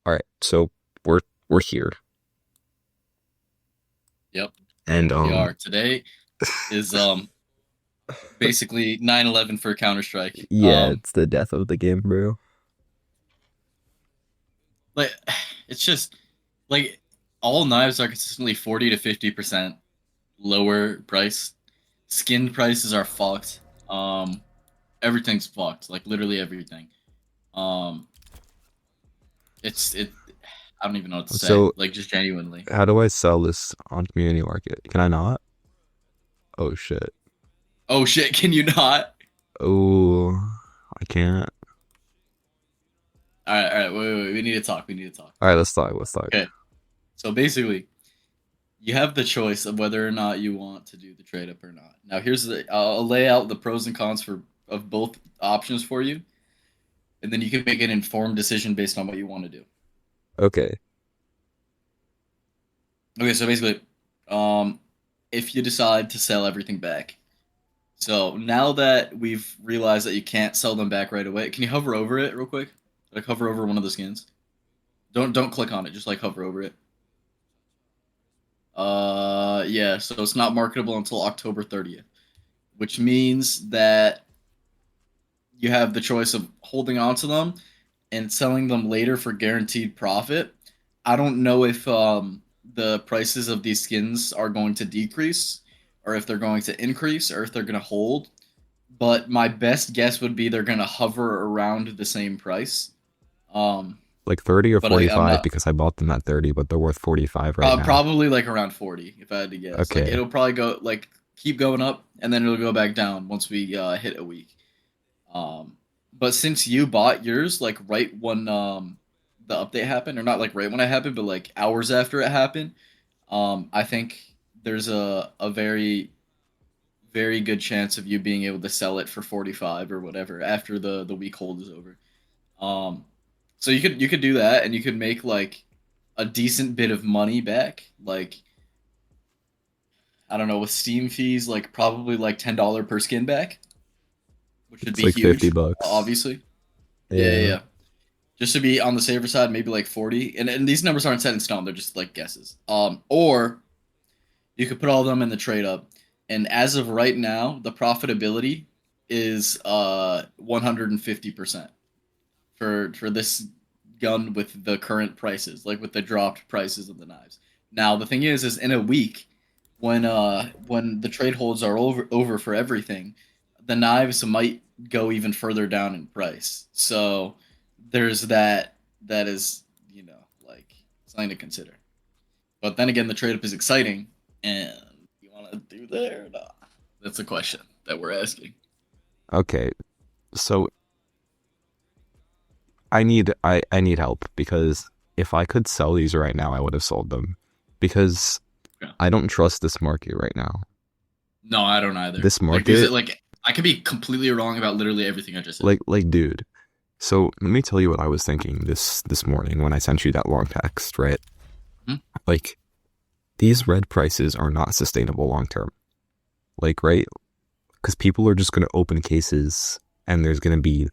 All right, so we're here, Yep, and we are. Today is basically 9/11 for Counter-Strike. yeah, it's the death of the game, bro. Like it's just like all knives are consistently 40 to 50% lower price. Skin prices are fucked. Everything's fucked. Like literally everything. Um, it. I don't even know what to say. So Like just genuinely. how do I sell this on community market? Can I not? Oh shit. Oh shit! Can you not? Oh, I can't. All right. Wait. We need to talk. We need to talk. All right, let's talk. Let's talk. Okay. So basically, you have the choice of whether or not you want to do the trade up or not. Now, here's the I'll lay out the pros and cons for of both options for you, and then you can make an informed decision based on what you want to do. Okay. Okay, so basically, um, if you decide to sell everything back, so now that we've realized that you can't sell them back right away, can you hover over it real quick? Like hover over one of the skins. Don't click on it. Just like hover over it. Yeah. So it's not marketable until October 30th, which means that you have the choice of holding on to them and selling them later for guaranteed profit. I don't know if the prices of these skins are going to decrease or if they're going to increase or if they're going to hold. But my best guess would be they're going to hover around the same price. Um, Like 30 or but I'm 45 not because I bought them at 30, but they're worth 45 right now. probably like around 40 if I had to guess. Like Okay. it'll probably go like keep going up and then it'll go back down once we hit a week. Um, but since you bought yours like right when the update happened, or not like right when it happened, but like hours after it happened, I think there's a very good chance of you being able to sell it for 45 or whatever after the week hold is over. Um, so you could do that and you could make like a decent bit of money back. Like I don't know with Steam fees, like probably like $10 per skin back, which would It's be like 50 huge, bucks. obviously. Yeah. Yeah. Just to be on the safer side, maybe like 40. And these numbers aren't set in stone; they're just like guesses. Or you could put all of them in the trade up, and as of right now, the profitability is 150% for this gun with the current prices, like with the dropped prices of the knives. Now the thing is in a week, when the trade holds are over for everything, the knives might go even further down in price. So there's that is like something to consider. But then again, the trade up is exciting, and you want to do that or not? That's a question that we're asking. Okay. So I need help because if I could sell these right now, I would have sold them because Yeah. I don't trust this market right now. No, I don't either. This Like because market, I could be completely wrong about literally everything I just said. like dude. So let me tell you what I was thinking this morning when I sent you that long text, right? Hmm? Like these red prices are not sustainable long term. Like, right? Because people are just going to open cases and there's going to be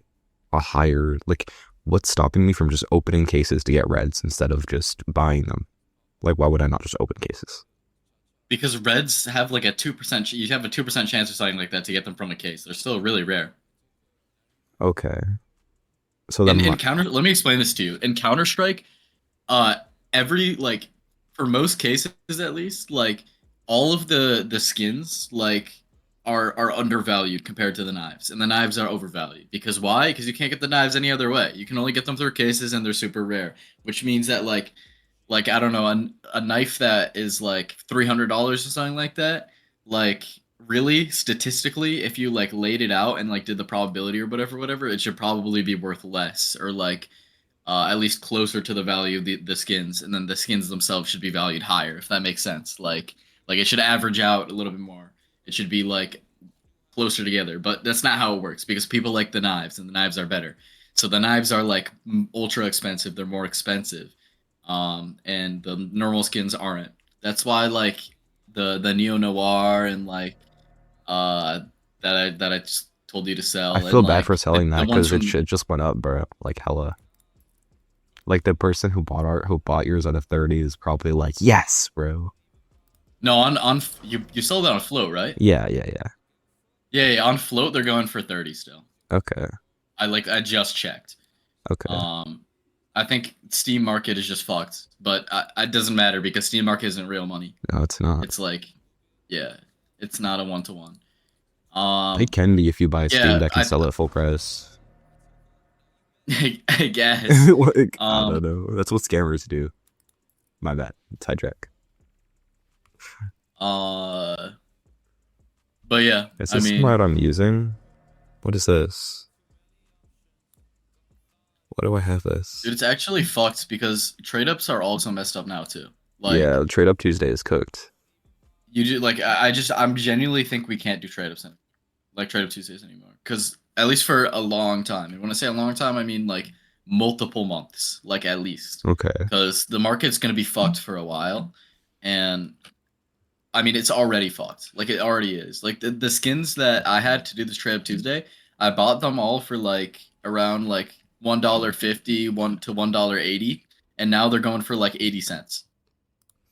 a higher, like, what's stopping me from just opening cases to get reds instead of just buying them? Like, why would I not just open cases? Because reds have like a 2%. You have a 2% chance or something like that to get them from a case. They're still really rare. Okay. So In then, in counter, let me explain this to you. In Counter Strike, uh, every like for most cases at least, like all of the skins like are undervalued compared to the knives, and the knives are overvalued. Because why? Because you can't get the knives any other way. You can only get them through cases, and they're super rare. Which means that like I don't know, a knife that is like $300 or something like that. Like really, statistically, if you like laid it out and like did the probability or whatever, it should probably be worth less or like at least closer to the value of the skins, and then the skins themselves should be valued higher, if that makes sense. Like it should average out a little bit more. It should be like closer together, but that's not how it works because people like the knives, and the knives are better. So the knives are like ultra expensive. They're more expensive, and the normal skins aren't. That's why like the neo noir and like uh that I just told you to I sell, and feel bad like for selling the that ones because from it just went up, bro. Like, hella. Like the person who bought yours at a 30 is probably like, yes, bro. No, you sold it on float, right? Yeah, yeah, yeah. Yeah, yeah, on float they're going for 30 still. Okay, I just checked. okay. Um, I think Steam Market is just fucked, but it doesn't matter because Steam Market isn't real money. No, it's not. It's like, yeah, it's not a 1-to-1. It can be if you buy a Steam Yeah, Deck and sell it full price. I guess. Like, I don't Um, know. That's what scammers do. My bad. It's hijack. uh, but yeah, Is I this mean, what I'm using? What is this? Why do I have dude, this? it's actually fucked because trade ups are also messed up now too. Like, Yeah, Trade Up Tuesday is cooked. you do like I'm genuinely think we can't do trade ups like trade up Tuesdays anymore because at least for a long time. And when I say a long time, I mean like multiple months, like at least, Okay. because the market's gonna be fucked for a while, and I mean it's already fucked. Like it already is. Like the skins that I had to do this trade up Tuesday, I bought them all for like around like $1.50, one to $1.80, and now they're going for like 80 cents.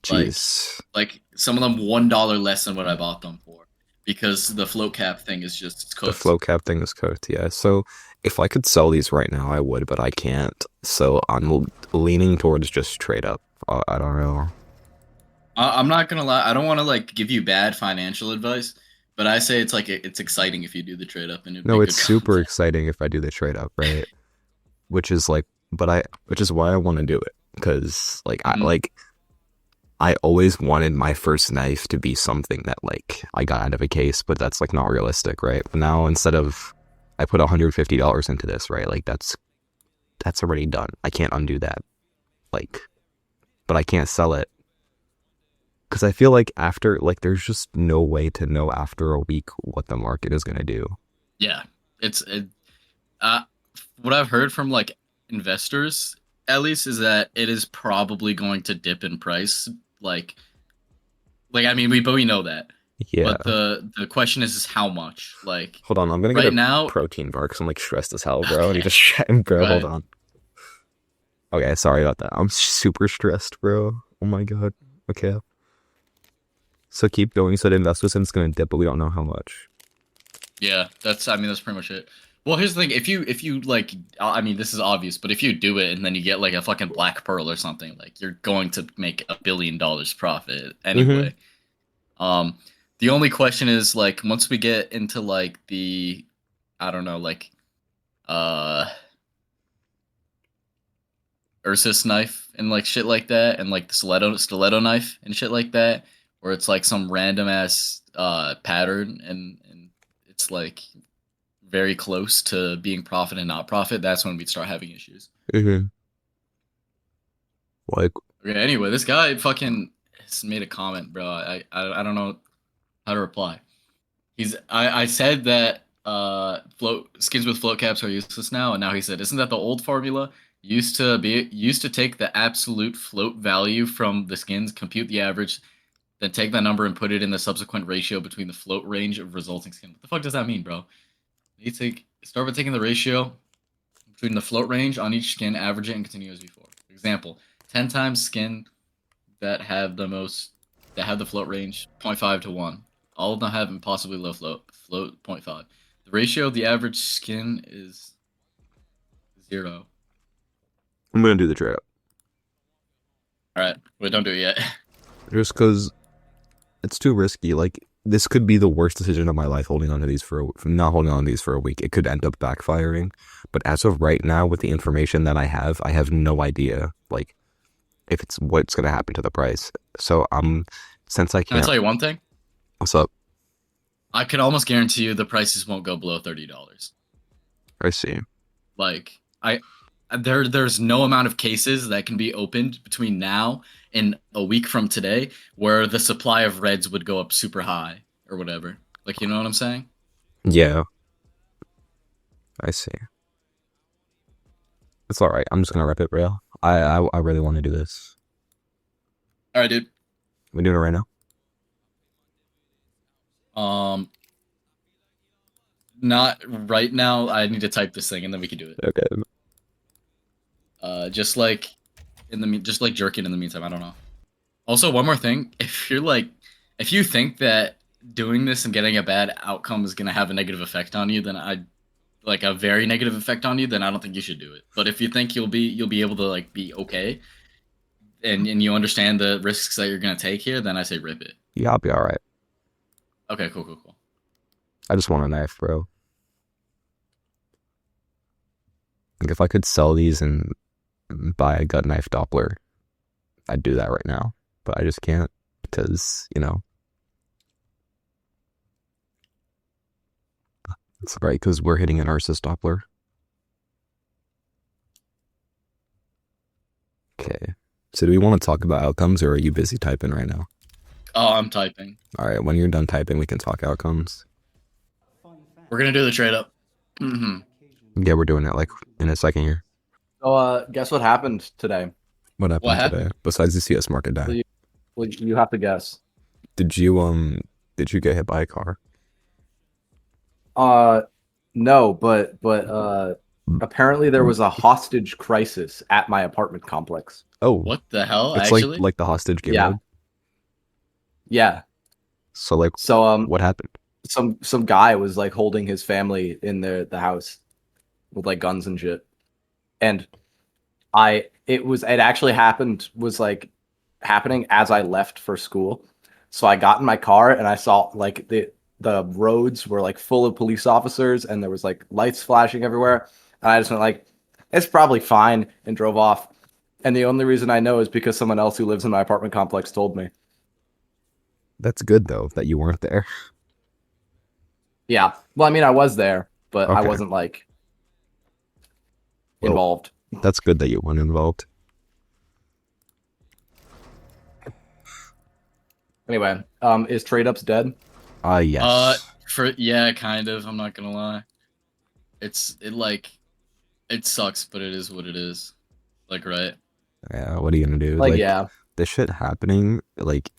Like Jeez. like some of them $1 less than what I bought them for because the float cap thing is just it's The cooked. flow cap thing is cooked, yeah. So if I could sell these right now, I would, but I can't. So I'm leaning towards just trade up. I don't know. I'm not gonna lie. I don't want to like give you bad financial advice, but I say it's like it's exciting if you do the trade up and it'd No, make it's good super content. exciting if I do the trade up, right? Which is like, which is why I want to do it. Because Hmm. I always wanted my first knife to be something that like I got out of a case, but that's like not realistic, right? But now instead of I put $150 into this, right? Like that's already done. I can't undo that. Like, but I can't sell it because I feel like after like there's just no way to know after a week what the market is gonna do. Yeah, it's uh, what I've heard from like investors at least is that it is probably going to dip in price. Like I mean we know that, Yeah. but the question is how much. Like Hold on, I'm gonna get right a now, protein bar because I'm like stressed as hell, bro. I need okay, to chat, bro. Hold right. on. Okay, sorry about that. I'm super stressed, bro. Oh my god. Okay. So keep going. You said investors and it's gonna dip, but we don't know how much. Yeah, that's I mean that's pretty much it. Well, here's the thing: if you like, I mean this is obvious, but if you do it and then you get like a fucking black pearl or something, like you're going to make $1 billion profit Mm-hmm. anyway. Um, the only question is like once we get into like the, I don't know, like uh Ursus knife and like shit like that, and like the stiletto knife and shit like that, where it's like some random ass pattern and it's like very close to being profit and not profit, that's when we'd start having issues. Mm-hmm. Like, Okay, anyway, this guy fucking has made a comment, bro. I don't know how to reply. I said that float skins with float caps are useless now, and now he said, isn't that the old formula? Used to take the absolute float value from the skins, compute the average, then take that number and put it in the subsequent ratio between the float range of resulting skin. What the fuck does that mean, bro? You take start with taking the ratio between the float range on each skin, average it, and continue as before. Example: 10 times skin that have the most that have the float range zero point 0.5 to 1. All of them have impossibly low float zero point 0.5. The ratio of the average skin is 0. I'm gonna do the trade up All right, wait, don't do it yet. just because it's too risky. Like, this could be the worst decision of my life holding on to these for not holding on to these for a week. It could end up backfiring. But as of right now, with the information that I have no idea like if it's what's gonna happen to the price. So since I Can I can't. tell you one thing? What's up? I can almost guarantee you the prices won't go below $30. I see. Like there's no amount of cases that can be opened between now and a week from today where the supply of reds would go up super high or whatever. Like you know what I'm saying? Yeah, I see. It's all right. I'm just gonna rep it, real. I really want to do this. All right, dude. We doing it right now? Um, not right now. I need to type this thing and then we can do it. Okay. Just like just like jerking in the meantime. I don't know. Also, one more thing: if you think that doing this and getting a bad outcome is gonna have a negative effect on you, then I like a very negative effect on you, then I don't think you should do it. But if you think you'll be able to like be okay and you understand the risks that you're gonna take here, then I say rip it. Yeah, I'll be all right. Okay, cool, cool, cool. I just want a knife, bro. Like if I could sell these and buy a gut knife Doppler, I'd do that right now. But I just can't because, it's right because we're hitting an Ursus Doppler. Okay. So do we want to talk about outcomes or are you busy typing right now? Oh, I'm typing. All right, when you're done typing, we can talk outcomes. We're gonna do the trade up. Yeah, we're doing it like in a second here. So, guess what happened today? What What happened today happened? besides the CS market Well, die? you have to guess. Did you get hit by a car? Uh, no, but apparently there was a hostage crisis at my apartment complex. Oh, What the hell? it's like Actually, the hostage game Yeah, mode. yeah. So like So, what happened? some guy was like holding his family in the house with like guns and shit, and it actually was like happening as I left for school. So I got in my car and I saw like the roads were like full of police officers and there was like lights flashing everywhere. And I just went like, it's probably fine and drove off. And the only reason I know is because someone else who lives in my apartment complex told me. That's good though that you weren't there. Yeah. Well, I mean, I was there, but I Okay. wasn't like Well, involved. that's good that you weren't involved. Anyway, is Tradeups dead? uh, Yes. for yeah, kind of. I'm not gonna lie. It like it sucks, but it is what it is. Like, right? Yeah, what are you gonna do? Like, Like yeah. this shit happening, like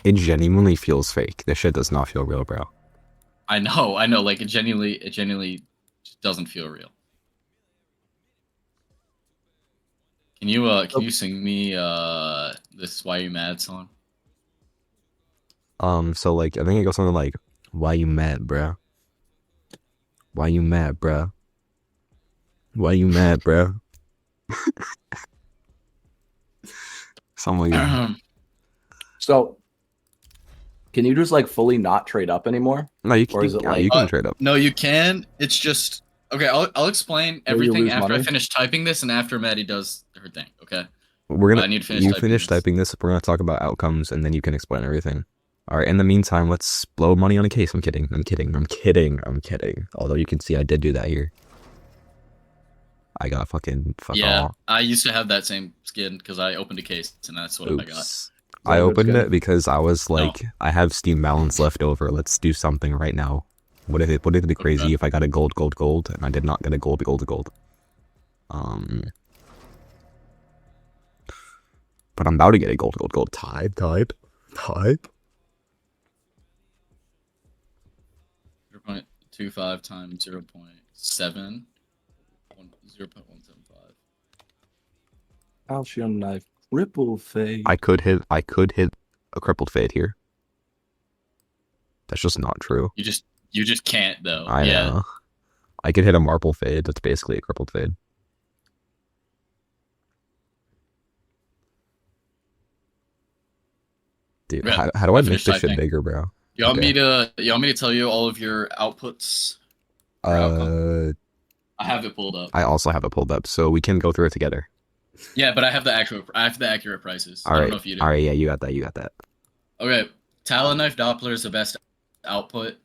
it genuinely feels fake. This shit does not feel real, bro. I know. Like, it genuinely just doesn't feel real. Can you sing me this "Why You Mad" song? So like I think it goes something like, "Why you mad, bro? Why you mad, bro? Why you mad, bro?" Something like that. So can you just like fully not trade up anymore? No, you Or is can. it Yeah, you like can trade up. No, you can. It's just okay. I'll explain where you everything lose after I money? finish typing this and after Maddie does her thing. Okay. We're But gonna. I need to finish You typing finish this. typing this. We're gonna talk about outcomes, and then you can explain everything. All right. In the meantime, let's blow money on a case. I'm kidding. I'm kidding. I'm kidding. I'm kidding. Although you can see I did do that here. I got fucking fuck Yeah, all. I used to have that same skin because I opened a case and that's what I got. Oops. Is that I a good opened skin? it because I was No. like, I have Steam balance left over. Let's do something right now. Would it be crazy Okay. if I got a gold, and I did not get a gold? Um, but I'm about to get a gold. Type. 0.25 times 0.7, 0.175. Calcium knife. Ripple fade. I could hit a crippled fade here. That's just not true. You just can't though. I Yeah. know. I could hit a marble fade. That's basically a crippled fade. Dude, Okay. how do I I make finished this shit typing. bigger, bro? You Okay. want me to tell you all of your outputs or outcome? Uh, I have it pulled up. I also have it pulled up, so we can go through it together. Yeah, but I have the accurate prices. All I don't right. know if you All do. right. Yeah, you got that. You got that. Okay. Talon knife Doppler is the best output.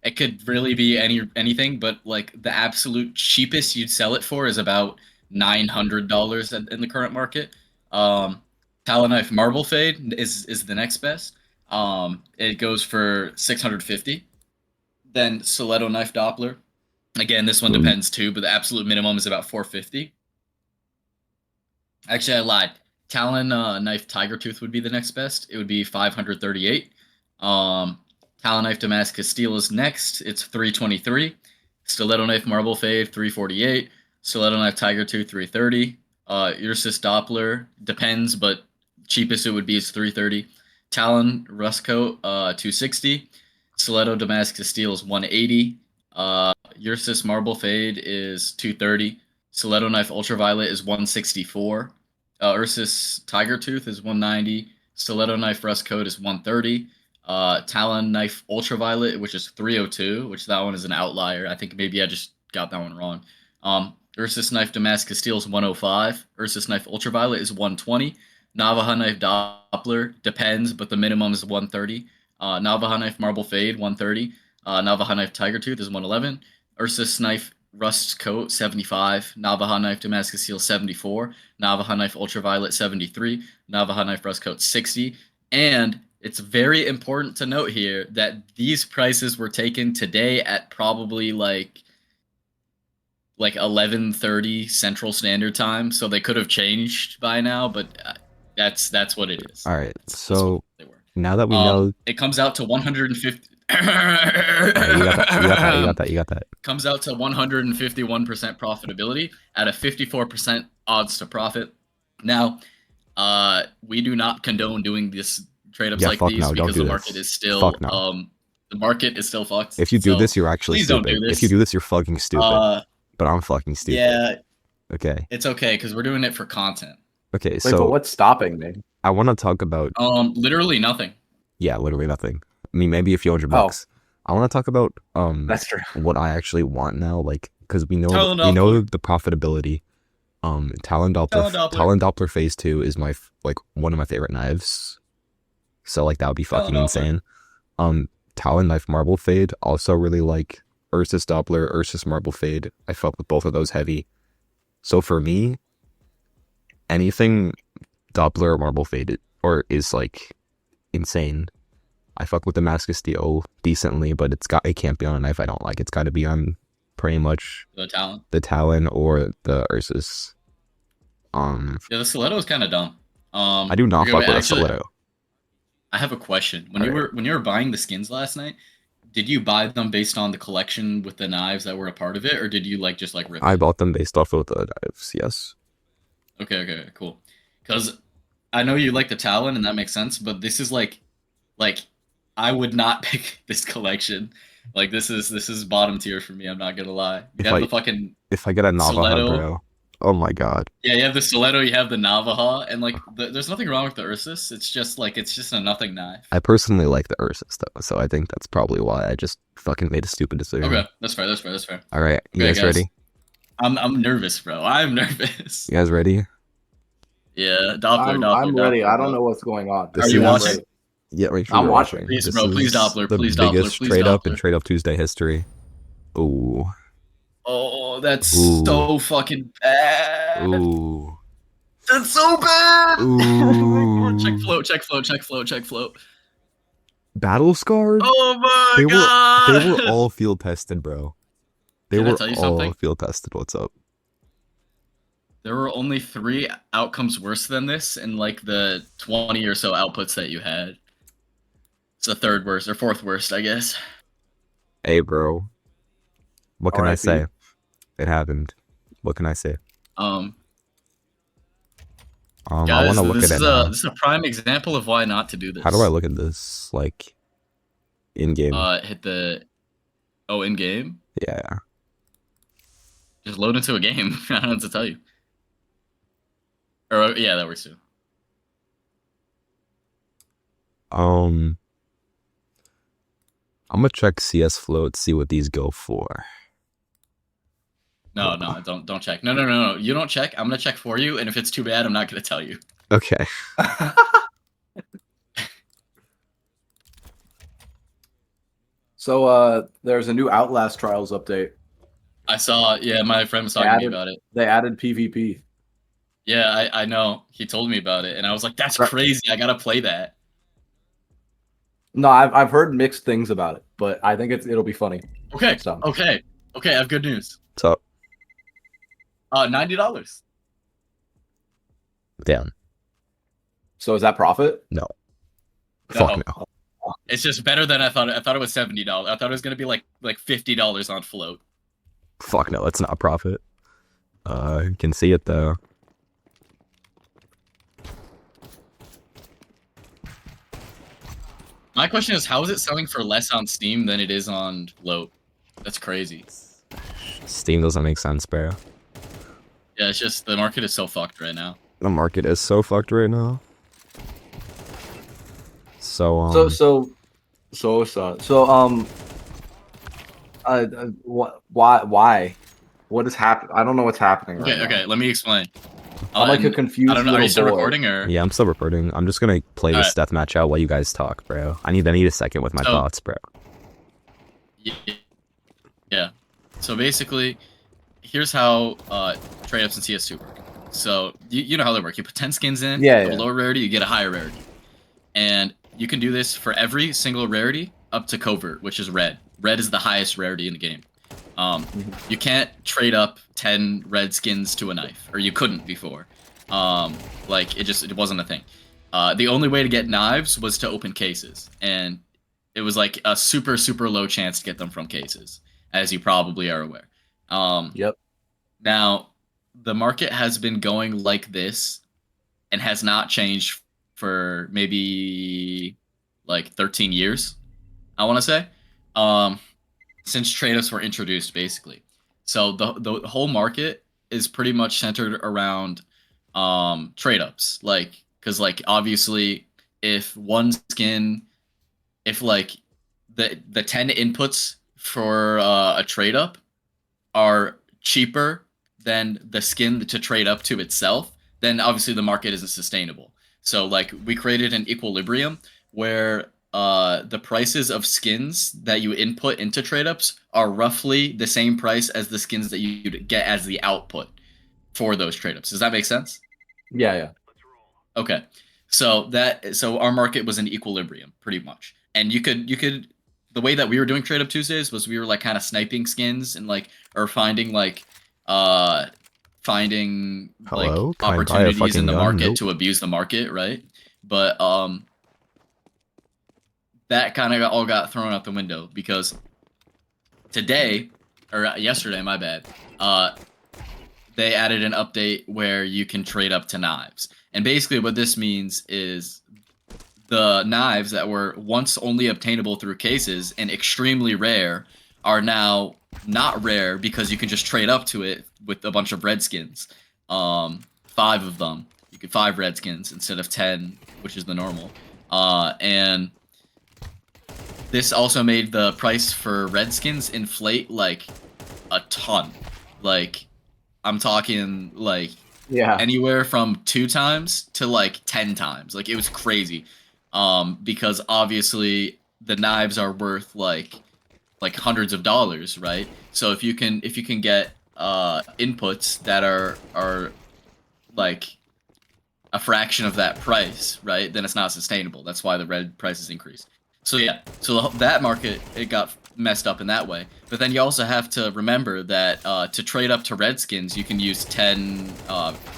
It could really be anything, but like the absolute cheapest you'd sell it for is about $900 in the current market. Um, Talon knife Marble Fade is the next best. It goes for 650. Then Stiletto knife Doppler. Again, this one Ooh. depends too, but the absolute minimum is about 450. Actually, I lied. Talon knife Tiger Tooth would be the next best. It would be 538. Talon knife Damascus Steel is next. It's 323. Stiletto knife Marble Fade 348. Stiletto Knife Tiger Tooth 330. Ursus Doppler depends, but cheapest it would be is 330. Talon Rust Coat 260. Stiletto Damascus Steel is 180. Ursus Marble Fade is 230. Stiletto Knife Ultraviolet is 164. Ursus Tiger Tooth is 190. Stiletto Knife Rust Coat is 130. Talon Knife Ultraviolet, which is 302, which that one is an outlier. I think maybe I just got that one wrong. Ursus Knife Damascus Steel is 105. Ursus Knife Ultraviolet is 120. Navajo Knife Doppler depends, but the minimum is 130. Navajo Knife Marble Fade 130. Navajo Knife Tiger Tooth is 111. Ursus Knife Rust Coat 75. Navajo Knife Damascus Steel 74. Navajo Knife Ultraviolet 73. Navajo Knife Rust Coat 60. And it's very important to note here that these prices were taken today at probably like 11:30 Central Standard Time, so they could have changed by now, but that's what it is. All right. That's So they were. now that we know, It comes out to 150. all right, you got that. You got that. You got that. You got that. Comes out to 151% profitability at a 54% odds to profit. Now, we do not condone doing this trade ups Yeah, like fuck these no, don't because do the this. market is still Fuck no. the market is still fucked. If you do So this, you're actually please don't stupid. do this. If you do this, you're fucking stupid. But I'm fucking stupid. Yeah, Okay. it's okay because we're doing it for content. Okay. Wait, but So what's stopping me? I want to talk about. Literally nothing. Yeah, literally nothing. I mean, maybe a few $100 Oh. bucks. I want to talk about That's true. what I actually want now, like because we know Talon we know Doppler. the profitability. Talon Talon Doppler. Doppler Phase 2 is my like one of my favorite knives. So like that would be Talon fucking Doppler. insane. Talon Knife Marble Fade also really like Ursus Doppler, Ursus Marble Fade. I felt with both of those heavy. So for me, anything Doppler or Marble Fade or is like insane. I fuck with Damascus Steel decently, but it can't be on a knife I don't like. It's got to be on pretty much The Talon. the Talon or the Ursus. Yeah, the stiletto is kind of dumb. I do not okay, fuck wait, with a actually, stiletto. I have a question. When Alright. you were buying the skins last night, did you buy them based on the collection with the knives that were a part of it, or did you just rip I it? bought them based off of the knives. Yes. Okay, cool. Because I know you like the Talon, and that makes sense. But this is like I would not pick this collection. Like this is bottom tier for me. I'm not gonna lie. You have the fucking If I get a Navajo, stiletto. bro. Oh my god. Yeah, you have the stiletto, you have the Navajo, and there's nothing wrong with the Ursus. It's just a nothing knife. I personally like the Ursus though, so I think that's probably why I just fucking made a stupid decision. Okay, that's fair. That's fair. All right, you Okay, guys guys. ready? I'm nervous, bro. I'm nervous. You guys ready? Yeah, Doppler. I'm ready. Doppler, I don't bro. know what's going on. This Are you is- watching? Ready. Yeah, make sure I'm you're watching. Please, This bro, please is Doppler, the please Doppler, biggest please trade up in Doppler. Trade Up Tuesday history. Ooh. Oh, that's Ooh. so fucking bad. Ooh. That's so bad. Ooh. Check float. Battle scarred? Oh my They god. were all field tested, bro. They Can I were tell you all something? field tested. What's up? There were only 3 outcomes worse than this in the 20 or so outputs that you had. It's the 3rd worst or 4th worst, I guess. Hey, bro. What can I RIP. say? It happened. What can I say? Guys, I want to look at it now. this is a prime example of why not to do this. How do I look at this? Like, in game? Hit the in game. Yeah. Just load into a game. I don't know what to tell you. Or yeah, that works too. I'm gonna check CS float, see what these go for. No, don't check. No. You don't check. I'm gonna check for you, and if it's too bad, I'm not gonna tell you. Okay. So there's a new Outlast Trials update. I saw. Yeah, my friend was talking to me about it. They added PvP. Yeah, I know. He told me about it, and I was like, "That's Right. crazy. I gotta play that." No, I've heard mixed things about it, but I think it'll be funny. Okay. So. Okay. I have good news. What's up? $90. Down. So is that profit? No. No. Fuck no. It's just better than I thought. I thought it was $70. I thought it was gonna be like $50 on float. Fuck no. That's not profit. You can see it though. My question is, how is it selling for less on Steam than it is on Float? That's crazy. Steam doesn't make sense, bro. Yeah, it's just the market is so fucked right now. The market is so fucked right now. So why? What is happening? I don't know what's happening right now. Okay, let me explain. I'm like a And confused I don't know. Are you still little boy. recording or? yeah, I'm still reporting. I'm just gonna play this Alright. deathmatch out while you guys talk, bro. I need a second with my So- thoughts, bro. Yeah. So basically, here's how trade-ups in CS2 work. So you know how they work. You put 10 skins in. Yeah, Of a yeah. lower rarity, you get a higher rarity, and you can do this for every single rarity up to covert, which is red. Red is the highest rarity in the game. You can't trade up 10 red skins to a knife, or you couldn't before. Like it wasn't a thing. The only way to get knives was to open cases, and it was like a super low chance to get them from cases, as you probably are aware. Yep. Now, the market has been going like this and has not changed for maybe like 13 years, I want to say, since trade-ups were introduced, basically. So the whole market is pretty much centered around trade-ups, like because like obviously if one skin, if like the 10 inputs for a trade-up are cheaper than the skin to trade up to itself, then obviously the market isn't sustainable. So like we created an equilibrium where the prices of skins that you input into trade ups are roughly the same price as the skins that you get as the output for those trade ups. Does that make sense? Yeah, yeah. Okay. So our market was in equilibrium pretty much. And you could the way that we were doing Trade Up Tuesdays was we were like kind of sniping skins and like or finding like Hello? Can I buy a opportunities in fucking the gun? market Nope. to abuse the market, right? But that kind of all got thrown out the window because today or yesterday, my bad. They added an update where you can trade up to knives. And basically what this means is the knives that were once only obtainable through cases and extremely rare are now not rare because you can just trade up to it with a bunch of redskins. 5 of them. You get 5 redskins instead of 10, which is the normal. And this also made the price for redskins inflate like a ton. Like I'm talking like anywhere from 2 times to like 10 times. Like it was crazy. Because obviously the knives are worth like hundreds of dollars, right? So if you can get inputs that are like a fraction of that price, right? Then it's not sustainable. That's why the red prices increase. So yeah, so that market it got messed up in that way. But then you also have to remember that to trade up to red skins, you can use 10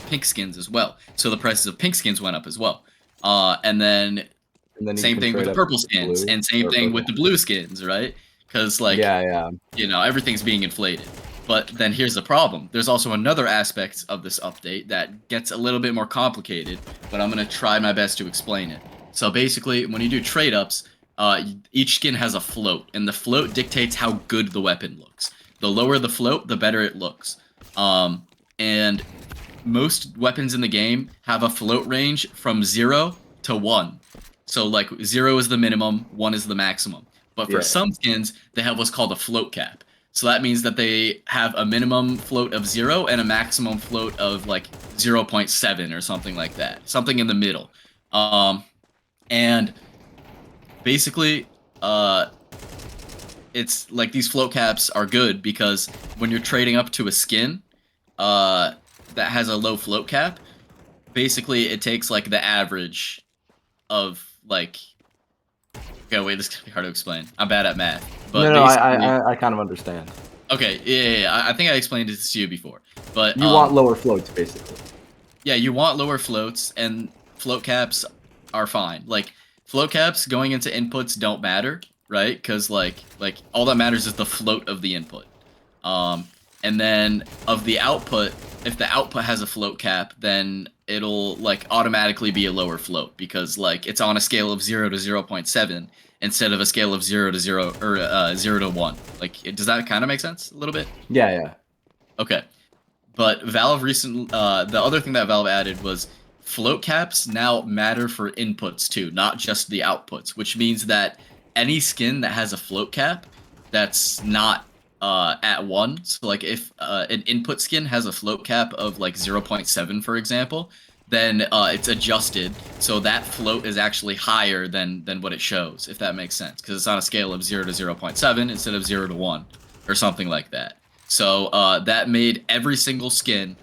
pink skins as well. So the prices of pink skins went up as well. And then same thing with the purple skins, and same thing with the blue skins, right? Because like everything's being inflated. But then here's the problem. There's also another aspect of this update that gets a little bit more complicated, but I'm gonna try my best to explain it. So basically, when you do trade ups, each skin has a float, and the float dictates how good the weapon looks. The lower the float, the better it looks. And most weapons in the game have a float range from 0 to 1. So like 0 is the minimum, 1 is the maximum. But for some skins, they have what's called a float cap. So that means that they have a minimum float of 0 and a maximum float of like 0.7 or something like that. Something in the middle. And basically, it's like these float caps are good because when you're trading up to a skin that has a low float cap, basically it takes like the average of like okay, wait, this is gonna be hard to explain. I'm bad at math. But no, I kind of understand. Okay, yeah. I think I explained it to you before. But you want lower floats, basically. Yeah, you want lower floats, and float caps are fine. Like float caps going into inputs don't matter, right? Because like all that matters is the float of the input. And then of the output, if the output has a float cap, then it'll like automatically be a lower float because like it's on a scale of 0 to 0.7 instead of a scale of 0 to 0 or 0 to 1. Like, does that kind of make sense a little bit? Yeah. Okay. But Valve the other thing that Valve added was float caps now matter for inputs too, not just the outputs, which means that any skin that has a float cap that's not at 1, so like if an input skin has a float cap of like 0.7, for example, then it's adjusted so that float is actually higher than what it shows, if that makes sense, because it's on a scale of 0 to 0.7 instead of 0 to 1 or something like that. So that made every single skin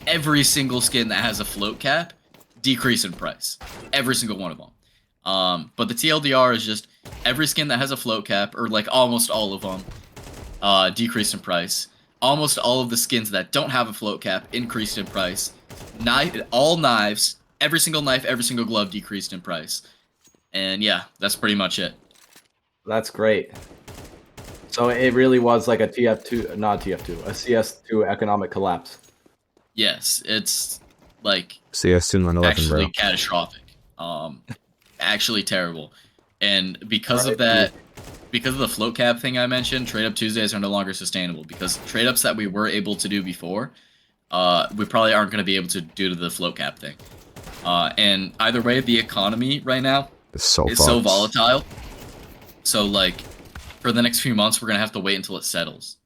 that has a float cap decrease in price. Every single one of them. But the TLDR is just every skin that has a float cap, or like almost all of them, decreased in price. Almost all of the skins that don't have a float cap increased in price. All knives, every single knife, every single glove decreased in price. And yeah, that's pretty much it. That's great. So it really was like a TF2, not TF2, a CS2 economic collapse. Yes, it's like CS2 9/11, actually bro. catastrophic. Actually terrible. And because of Right. that, because of the float cap thing I mentioned, Tradeup Tuesdays are no longer sustainable because trade-ups that we were able to do before, we probably aren't going to be able to due to the float cap thing. And either way, the economy right now It's so is so fucked. volatile. So like, for the next few months, we're gonna have to wait until it settles.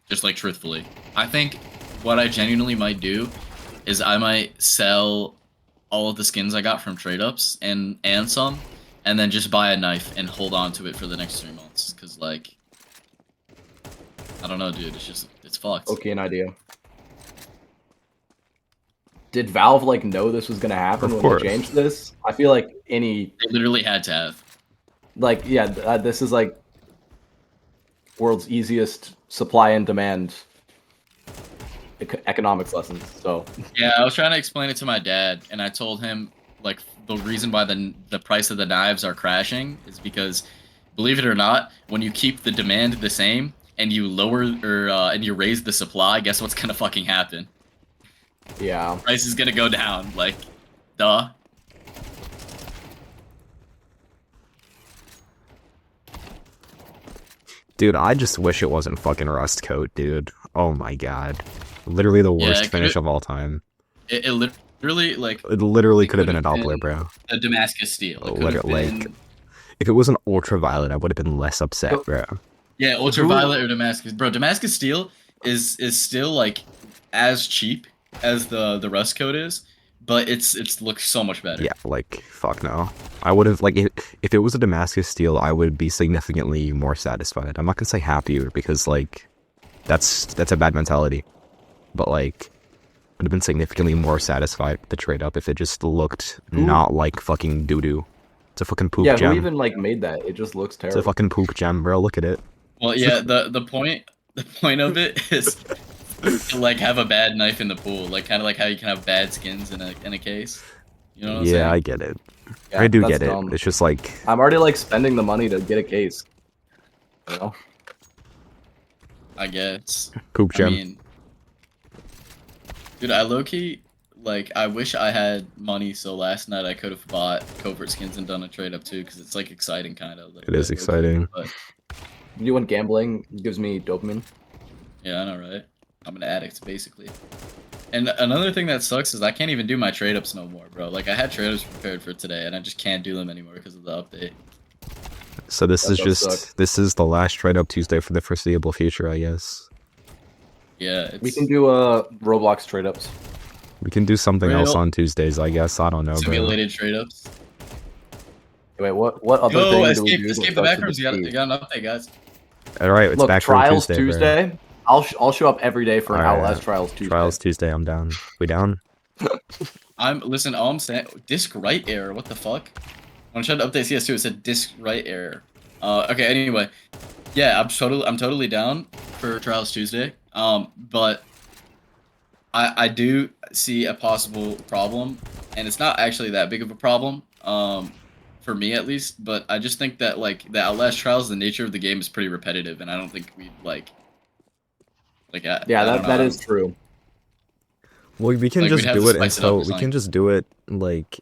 Just like truthfully, I think what I genuinely might do is I might sell all of the skins I got from trade-ups and some, and then just buy a knife and hold on to it for the next 3 months. Cause like, I don't know, dude. It's fucked. Okay, an idea. Did Valve like know this was gonna happen Of when course. they changed this? I feel like any They literally had to have. like this is like world's easiest supply and demand economics lessons. So Yeah, I was trying to explain it to my dad, and I told him like the reason why the price of the knives are crashing is because, believe it or not, when you keep the demand the same and you lower or and you raise the supply, guess what's gonna fucking happen? yeah, Price is gonna go down. Like, duh. Dude, I just wish it wasn't fucking Rust Coat, dude. Oh my god. Literally the Yeah, worst it finish could've- of all time. it literally like It literally it could have been a could've Doppler, been bro. a Damascus steel. It could have Literally, been like, if it was an ultraviolet, I would have been less upset, So- bro. yeah, ultraviolet or Damascus. Bro, Damascus steel is still like as cheap as the rust coat is, but it's looks so much better. Yeah, like, fuck no. I would have, like, if it was a Damascus steel, I would be significantly more satisfied. I'm not gonna say happier, because, like, that's a bad mentality. But, like, would have been significantly more satisfied with the trade up if it just looked not like fucking doo-doo. It's a fucking poop yeah. gem. Who even like made that? It just looks It's terrible. a fucking poop gem, bro. Look at it. Well, yeah, the point of it is to like have a bad knife in the pool, like kind of like how you can have bad skins in a case. You know what I'm saying? Yeah, I get it. Yeah, I do that's get it. dumb. It's just like, I'm already like spending the money to get a case. You know? I guess. poop I gem. mean, dude, I low key like I wish I had money so last night I could have bought covert skins and done a trade up too because it's like exciting kind of. It is exciting. But You want gambling gives me dopamine. yeah, I know, right? I'm an addict basically. And another thing that sucks is I can't even do my trade ups no more, bro. Like I had trade ups prepared for today and I just can't do them anymore because of the update. So this That is does just suck. this is the last Tradeup Tuesday for the foreseeable future, I guess. Yeah, it's We can do Roblox trade ups. We can do something else Real- on Tuesdays, I guess. I don't know, bro. simulated trade ups. Wait, what other Yo, thing do we escape do? that escape the starts with backrooms. a T? You got an update, guys. All right, it's Look, back from Trials Tuesday, bro. I'll show up every day for an Alright, Outlast Trials Tuesday. Trials Tuesday, I'm down. We down? Listen, all I'm saying, disk write error. What the fuck? When I tried to update CS2, it said disk write error. Okay. Anyway, yeah, I'm totally down for Trials Tuesday. But I do see a possible problem, and it's not actually that big of a problem. For me at least. But I just think that like the Outlast Trials, the nature of the game is pretty repetitive, and I don't think we like. Yeah, I don't that know. is true. Well, we can Like we'd just have do to it spice it up until or we something. can just do it like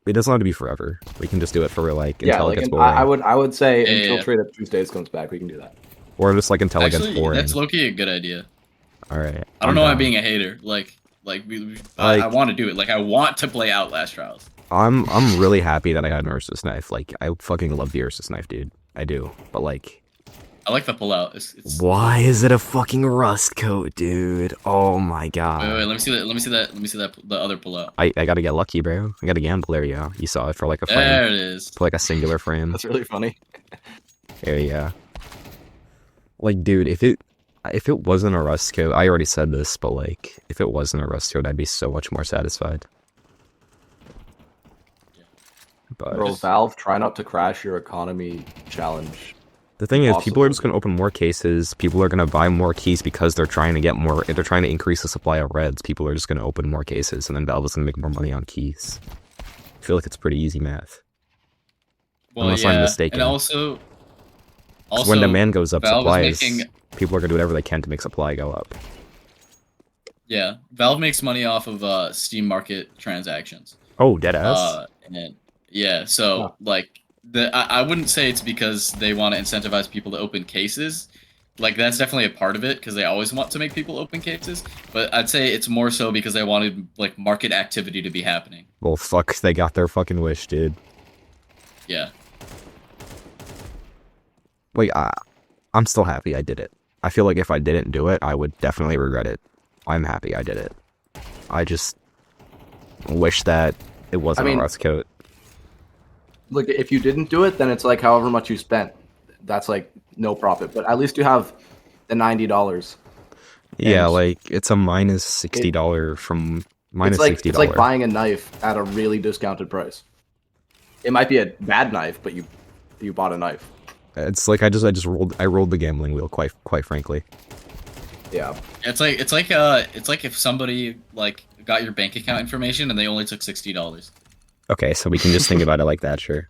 it doesn't have to be forever. We can just do it for like Yeah, until it like gets I boring, would say Yeah, until yeah. Tradeup Tuesdays comes back, we can do that. or just like until it gets Actually, that's boring. low-key a good idea. All right, I don't I'm know why I'm down. being a hater. I Like want to do it. Like I want to play Outlast Trials. I'm really happy that I got an Ursus knife. Like I fucking love the Ursus knife, dude. I do. But like, I like the pullout. It's why is it a fucking rust coat, dude? Oh my wait, god. let me see that. Let me see that. Let me see that. The other pullout. I gotta get lucky, bro. I gotta gamble. There you go. You saw it for like a frame, There it is. for like a singular frame. That's really funny. There you go. Like, dude, if it wasn't a rust coat, I already said this, but like, if it wasn't a rust coat, I'd be so much more satisfied. But Bro, Valve, try not to crash your economy challenge. the thing is, people are Impossible. just gonna open more cases. People are gonna buy more keys because they're trying to get more. They're trying to increase the supply of reds. People are just gonna open more cases, and then Valve is gonna make more money on keys. I feel like it's pretty easy math. Well, Unless I'm yeah, mistaken. and also, 'Cause when demand goes up, Valve supplies. is making People are gonna do whatever they can to make supply go up. yeah, Valve makes money off of Steam Market transactions. Oh, dead ass. And yeah, so Huh. like I wouldn't say it's because they want to incentivize people to open cases. Like that's definitely a part of it because they always want to make people open cases. But I'd say it's more so because they wanted like market activity to be happening. Well, fuck, they got their fucking wish, dude. Yeah. Like, I'm still happy I did it. I feel like if I didn't do it, I would definitely regret it. I'm happy I did it. I just wish that it wasn't I mean- a rust coat. Look, if you didn't do it, then it's like however much you spent. That's like no profit. But at least you have the $90. Yeah, And like it's a minus $60 from minus It's like $60. it's like buying a knife at a really discounted price. It might be a bad knife, but you bought a knife. It's like I just rolled the gambling wheel quite frankly. Yeah. It's like if somebody like got your bank account information and they only took $60. Okay, so we can just think about it like that, sure.